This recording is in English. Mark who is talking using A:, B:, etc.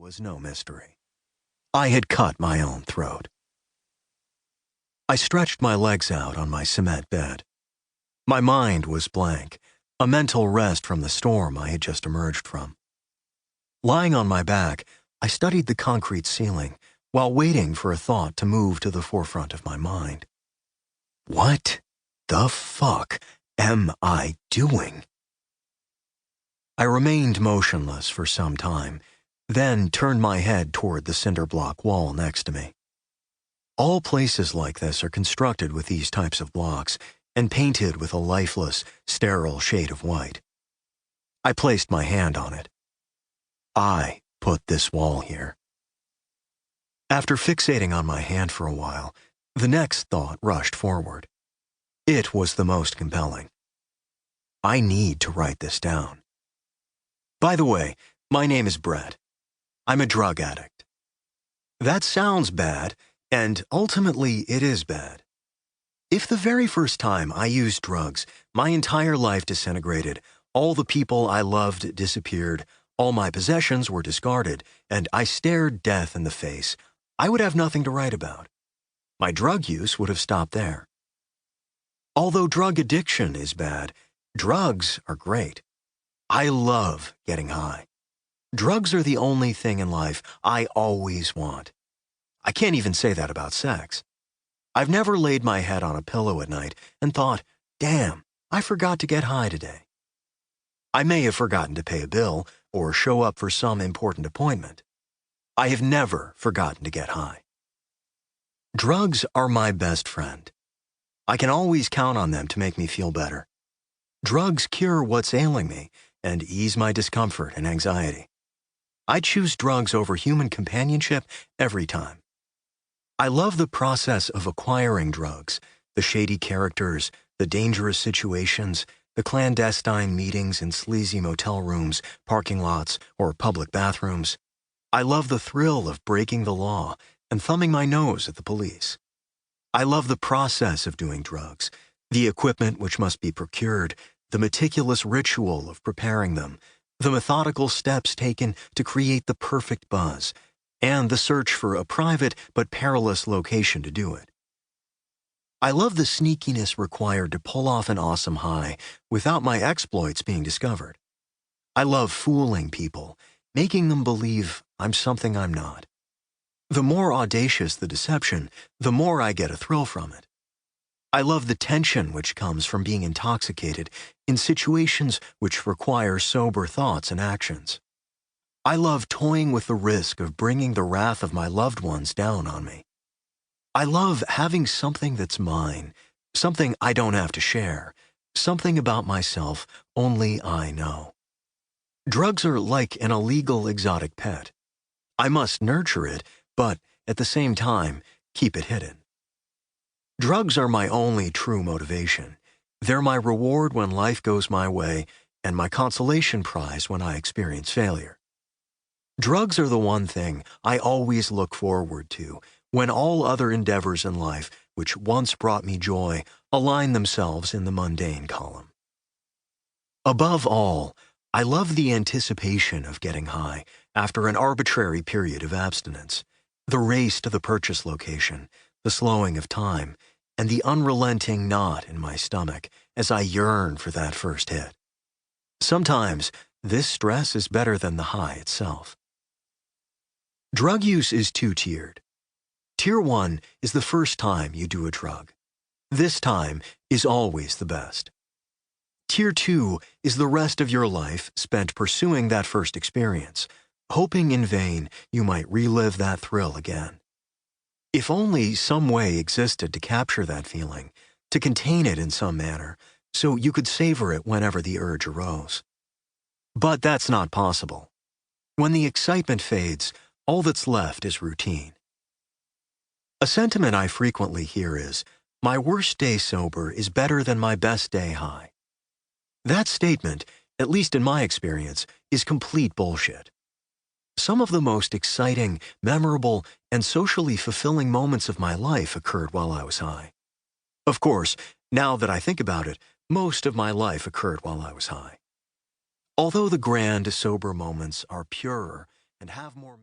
A: was no mystery. I had cut my own throat. I stretched my legs out on my cement bed. My mind was blank, a mental rest from the storm I had just emerged from. Lying on my back, I studied the concrete ceiling while waiting for a thought to move to the forefront of my mind. What the fuck am I doing? I remained motionless for some time, then turned my head toward the cinder block wall next to me. All places like this are constructed with these types of blocks and painted with a lifeless, sterile shade of white. I placed my hand on it. I put this wall here. After fixating on my hand for a while, the next thought rushed forward. It was the most compelling. I need to write this down. By the way, my name is Brett. I'm a drug addict. That sounds bad, and ultimately it is bad. If the very first time I used drugs, my entire life disintegrated, all the people I loved disappeared, all my possessions were discarded, and I stared death in the face, I would have nothing to write about. My drug use would have stopped there. Although drug addiction is bad, drugs are great. I love getting high. Drugs are the only thing in life I always want. I can't even say that about sex. I've never laid my head on a pillow at night and thought, damn, I forgot to get high today. I may have forgotten to pay a bill or show up for some important appointment. I have never forgotten to get high. Drugs are my best friend. I can always count on them to make me feel better. Drugs cure what's ailing me and ease my discomfort and anxiety. I choose drugs over human companionship every time. I love the process of acquiring drugs, the shady characters, the dangerous situations, the clandestine meetings in sleazy motel rooms, parking lots, or public bathrooms. I love the thrill of breaking the law and thumbing my nose at the police. I love the process of doing drugs, the equipment which must be procured, the meticulous ritual of preparing them, the methodical steps taken to create the perfect buzz, and the search for a private but perilous location to do it. I love the sneakiness required to pull off an awesome high without my exploits being discovered. I love fooling people, making them believe I'm something I'm not. The more audacious the deception, the more I get a thrill from it. I love the tension which comes from being intoxicated in situations which require sober thoughts and actions. I love toying with the risk of bringing the wrath of my loved ones down on me. I love having something that's mine, something I don't have to share, something about myself only I know. Drugs are like an illegal exotic pet. I must nurture it, but at the same time, keep it hidden. Drugs are my only true motivation. They're my reward when life goes my way and my consolation prize when I experience failure. Drugs are the one thing I always look forward to when all other endeavors in life which once brought me joy align themselves in the mundane column. Above all, I love the anticipation of getting high after an arbitrary period of abstinence, the race to the purchase location, the slowing of time, and the unrelenting knot in my stomach as I yearn for that first hit. Sometimes, this stress is better than the high itself. Drug use is two-tiered. Tier 1 is the first time you do a drug. This time is always the best. Tier 2 is the rest of your life spent pursuing that first experience, hoping in vain you might relive that thrill again. If only some way existed to capture that feeling, to contain it in some manner, so you could savor it whenever the urge arose. But that's not possible. When the excitement fades, all that's left is routine. A sentiment I frequently hear is, "My worst day sober is better than my best day high." That statement, at least in my experience, is complete bullshit. Some of the most exciting, memorable, and socially fulfilling moments of my life occurred while I was high. Of course, now that I think about it, most of my life occurred while I was high. Although the grand, sober moments are purer and have more